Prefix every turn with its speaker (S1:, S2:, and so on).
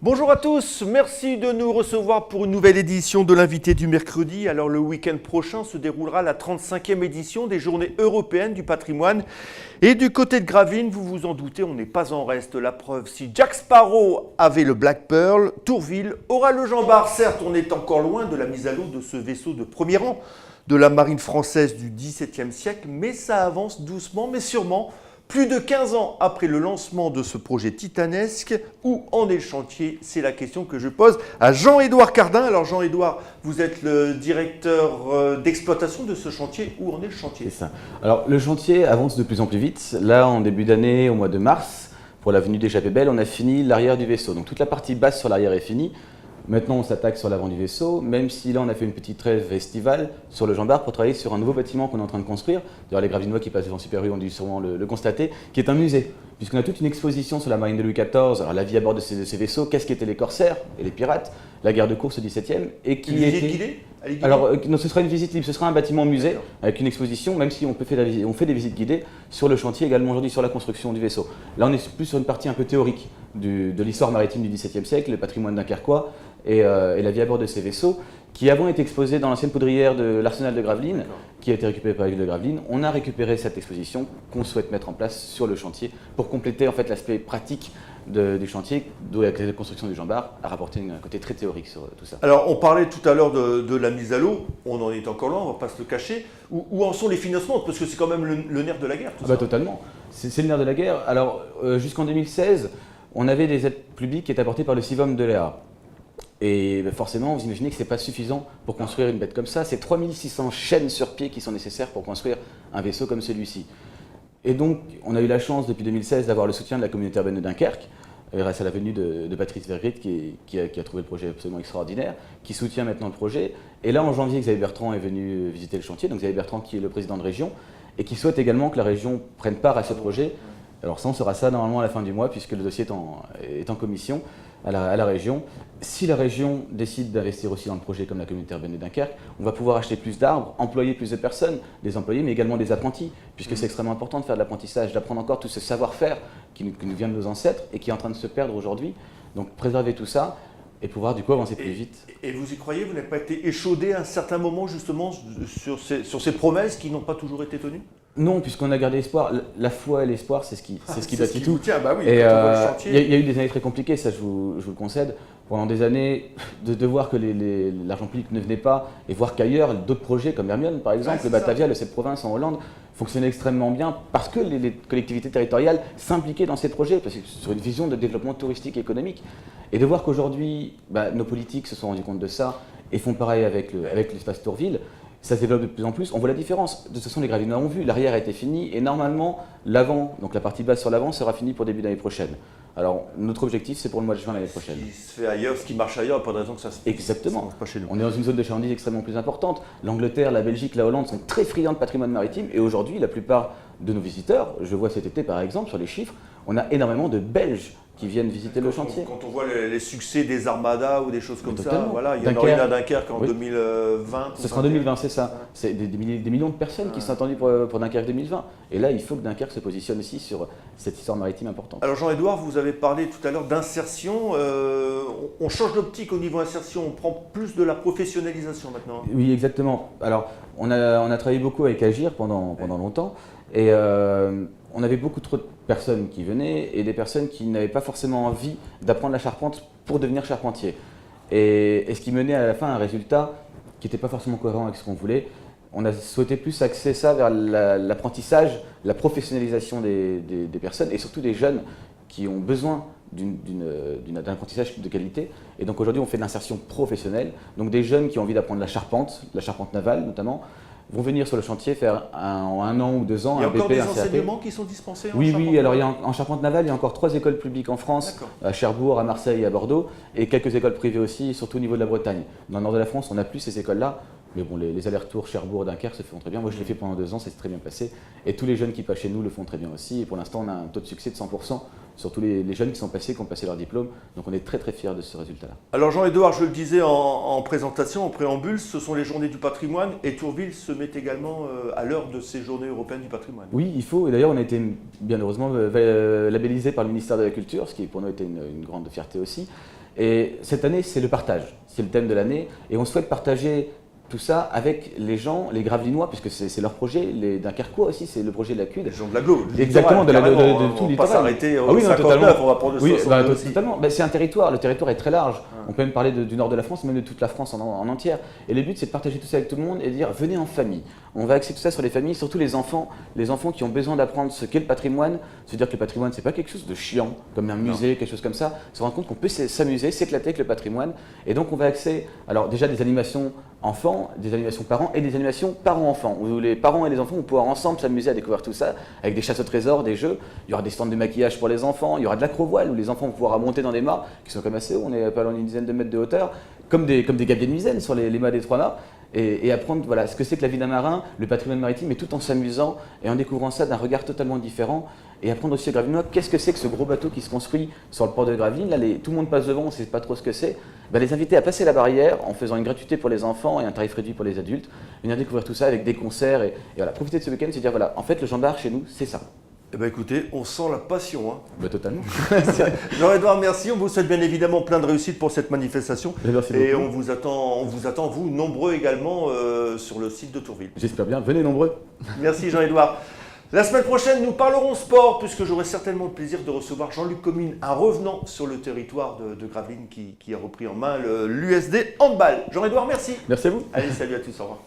S1: Bonjour à tous, merci de nous recevoir pour une nouvelle édition de l'invité du mercredi. Alors le week-end prochain se déroulera la 35e édition des Journées européennes du patrimoine. Et du côté de Gravelines, vous vous en doutez, on n'est pas en reste. La preuve, si Jack Sparrow avait le Black Pearl, Tourville aura le Jean Bart. Certes, on est encore loin de la mise à l'eau de ce vaisseau de premier rang de la marine française du XVIIe siècle, mais ça avance doucement mais sûrement. Plus de 15 ans après le lancement de ce projet titanesque, où en est le chantier? C'est la question que je pose à Jean-Édouard Cardin. Alors Jean-Édouard, vous êtes le directeur d'exploitation de ce chantier. Où en est le chantier?
S2: C'est ça. Alors le chantier avance de plus en plus vite. Là, en début d'année, au mois de mars, pour l'avenue d'Échappée Belle, on a fini l'arrière du vaisseau. Donc toute la partie basse sur l'arrière est finie. Maintenant, on s'attaque sur l'avant du vaisseau, même si là, on a fait une petite trêve estivale sur le Jean Bart pour travailler sur un nouveau bâtiment qu'on est en train de construire. D'ailleurs, les Gravelinois qui passent devant Super U ont dû sûrement le constater, qui est un musée, puisqu'on a toute une exposition sur la marine de Louis XIV, alors la vie à bord de ces vaisseaux, qu'est-ce qu'étaient les corsaires et les pirates, la guerre de course au XVIIe, et qui
S1: une visite
S2: était...
S1: guidée?
S2: Alors, non, ce sera une visite libre, ce sera un bâtiment musée avec une exposition, même si on fait des visites guidées sur le chantier, également aujourd'hui sur la construction du vaisseau. Là, on est plus sur une partie un peu théorique de l'histoire maritime du XVIIe siècle, le patrimoine dunkerquois et la vie à bord de ces vaisseaux, qui avant étaient exposés dans l'ancienne poudrière de l'arsenal de Gravelines, qui a été récupérée par la ville de Gravelines. On a récupéré cette exposition qu'on souhaite mettre en place sur le chantier pour compléter en fait l'aspect pratique du chantier, d'où la construction du Jean Bart a rapporté un côté très théorique sur tout ça.
S1: Alors, on parlait tout à l'heure de la mise à l'eau, on en est encore loin, on ne va pas se le cacher. Où en sont les financements? Parce que c'est quand même le nerf de la guerre, tout ça.
S2: Totalement, c'est le nerf de la guerre. Alors, jusqu'en 2016, on avait des aides publiques qui étaient apportées par le CIVOM de l'EA. Et forcément, vous imaginez que ce n'est pas suffisant pour construire une bête comme ça. C'est 3600 chaînes sur pied qui sont nécessaires pour construire un vaisseau comme celui-ci. Et donc, on a eu la chance depuis 2016 d'avoir le soutien de la communauté urbaine de Dunkerque, grâce à la venue de Patrice Vergrit qui a trouvé le projet absolument extraordinaire, qui soutient maintenant le projet. Et là, en janvier, Xavier Bertrand est venu visiter le chantier, donc Xavier Bertrand qui est le président de région, et qui souhaite également que la région prenne part à ce projet. Alors ça, on saura ça normalement à la fin du mois, puisque le dossier est en commission à la région. Si la région décide d'investir aussi dans le projet comme la communauté urbaine de Dunkerque, on va pouvoir acheter plus d'arbres, employer plus de personnes, des employés, mais également des apprentis, puisque c'est extrêmement important de faire de l'apprentissage, d'apprendre encore tout ce savoir-faire qui nous vient de nos ancêtres et qui est en train de se perdre aujourd'hui. Donc préserver tout ça et pouvoir du coup avancer plus vite.
S1: Et vous y croyez? Vous n'avez pas été échaudé à un certain moment justement sur ces promesses qui n'ont pas toujours été tenues?
S2: Non, puisqu'on a gardé espoir. La foi et l'espoir, c'est ce qui bâtit tout.
S1: Tiens, bah oui,
S2: et
S1: quand on voit le chantier.
S2: Il y a eu des années très compliquées, ça je vous le concède. Pendant des années, de voir que l'argent public ne venait pas et voir qu'ailleurs, d'autres projets comme Hermione par exemple, le Batavia, le 7 provinces en Hollande, fonctionnaient extrêmement bien parce que les collectivités territoriales s'impliquaient dans ces projets, parce que sur une vision de développement touristique et économique. Et de voir qu'aujourd'hui, nos politiques se sont rendus compte de ça et font pareil avec l'espace Tourville. Ça se développe de plus en plus, on voit la différence. De toute façon, les Gravelinois ont vu, l'arrière a été fini et normalement, l'avant, donc la partie basse sur l'avant, sera finie pour début d'année prochaine. Alors, notre objectif, c'est pour le mois de juin l'année prochaine.
S1: Ce qui se fait ailleurs, ce qui marche ailleurs, pas de raison que ça se fasse.
S2: Exactement.
S1: Pas chez nous.
S2: On est dans une zone de chalandise extrêmement plus importante. L'Angleterre, la Belgique, la Hollande sont très friands de patrimoine maritime et aujourd'hui, la plupart de nos visiteurs, je vois cet été par exemple sur les chiffres, on a énormément de Belges qui viennent visiter le chantier.
S1: Quand on voit les succès des armadas ou des choses comme ça,
S2: Totalement.
S1: voilà, il y en aura une à Dunkerque en 2020.
S2: Ce sera en 2020, c'est ça. C'est des millions de personnes qui sont attendues pour Dunkerque 2020. Et là, il faut que Dunkerque se positionne aussi sur cette histoire maritime importante.
S1: Alors Jean-Édouard, vous avez parlé tout à l'heure d'insertion. On change d'optique au niveau insertion, on prend plus de la professionnalisation maintenant.
S2: Oui, exactement. Alors, on a travaillé beaucoup avec Agir pendant longtemps. Et on avait beaucoup trop de personnes qui venaient et des personnes qui n'avaient pas forcément envie d'apprendre la charpente pour devenir charpentier. Et ce qui menait à la fin à un résultat qui n'était pas forcément cohérent avec ce qu'on voulait. On a souhaité plus axer ça vers l'apprentissage, la professionnalisation des personnes et surtout des jeunes qui ont besoin d'un apprentissage de qualité. Et donc aujourd'hui, on fait de l'insertion professionnelle. Donc des jeunes qui ont envie d'apprendre la charpente navale notamment, vont venir sur le chantier faire en 1 an ou 2 ans un BP, un CAP.
S1: Il y a encore des enseignements qui sont dispensés en charpente?
S2: Oui, alors en charpente navale, il y a encore 3 écoles publiques en France, à Cherbourg, à Marseille et à Bordeaux, et quelques écoles privées aussi, surtout au niveau de la Bretagne. Dans le nord de la France, on n'a plus ces écoles-là, mais bon, les allers-retours Cherbourg-Dunkerque se font très bien. Moi, je l'ai fait pendant 2 ans, ça s'est très bien passé. Et tous les jeunes qui passent chez nous le font très bien aussi. Et pour l'instant, on a un taux de succès de 100%. Sur tous les jeunes qui ont passé leur diplôme. Donc on est très très fiers de ce résultat-là.
S1: Alors Jean-Édouard, je le disais en présentation, en préambule, ce sont les journées du patrimoine et Tourville se met également à l'heure de ces journées européennes du patrimoine.
S2: Oui, il faut. Et d'ailleurs, on a été bien heureusement labellisé par le ministère de la Culture, ce qui pour nous était une grande fierté aussi. Et cette année, c'est le partage, c'est le thème de l'année. Et on souhaite partager tout ça avec les gens, les Gravelinois, puisque c'est leur projet, les Dunkerquois aussi, c'est le projet de la CUD.
S1: Les gens de l'agglo.
S2: Exactement, de tout le littoral.
S1: On va pas s'arrêter au
S2: Ah oui, non,
S1: 59,
S2: totalement.
S1: on va prendre le
S2: Oui,
S1: 62 aussi.
S2: totalement. C'est un territoire, le territoire est très large. On peut même parler du nord de la France, même de toute la France en entière. Et le but, c'est de partager tout ça avec tout le monde et de dire, venez en famille. On va axer tout ça sur les familles, surtout les enfants qui ont besoin d'apprendre ce qu'est le patrimoine, se dire que le patrimoine, c'est pas quelque chose de chiant, comme un musée, quelque chose comme ça, se rendre compte qu'on peut s'amuser, s'éclater avec le patrimoine. Et donc, on va axer, alors déjà des animations enfants, des animations parents et des animations parents-enfants, où les parents et les enfants vont pouvoir ensemble s'amuser à découvrir tout ça, avec des chasses au trésor, des jeux, il y aura des stands de maquillage pour les enfants, il y aura de l'acrovoile, où les enfants vont pouvoir monter dans des mâts, qui sont quand même assez hauts, on est pas loin d'une dizaine de mètres de hauteur, comme des gabiers de misaine sur les mâts des trois mâts, et apprendre voilà, ce que c'est que la vie d'un marin, le patrimoine maritime, mais tout en s'amusant et en découvrant ça d'un regard totalement différent, et apprendre aussi aux Gravinois qu'est-ce que c'est que ce gros bateau qui se construit sur le port de Gravelines. Là, tout le monde passe devant, on ne sait pas trop ce que c'est. Les inviter à passer la barrière en faisant une gratuité pour les enfants et un tarif réduit pour les adultes, venir découvrir tout ça avec des concerts et voilà, profiter de ce week-end, se dire voilà, en fait le Jean d'Arc chez nous, c'est ça.
S1: Eh ben écoutez, on sent la passion.
S2: Totalement.
S1: Jean-Edouard, merci. On vous souhaite bien évidemment plein de réussite pour cette manifestation.
S2: Merci
S1: et
S2: beaucoup.
S1: on vous attend, vous, nombreux également, sur le site de Tourville.
S2: J'espère bien, venez nombreux.
S1: Merci Jean-Edouard. La semaine prochaine, nous parlerons sport, puisque j'aurai certainement le plaisir de recevoir Jean-Luc Comines, un revenant sur le territoire de Gravelines qui a repris en main l'USD Handball. Jean-Edouard, merci.
S2: Merci à vous.
S1: Allez, salut à tous, au revoir.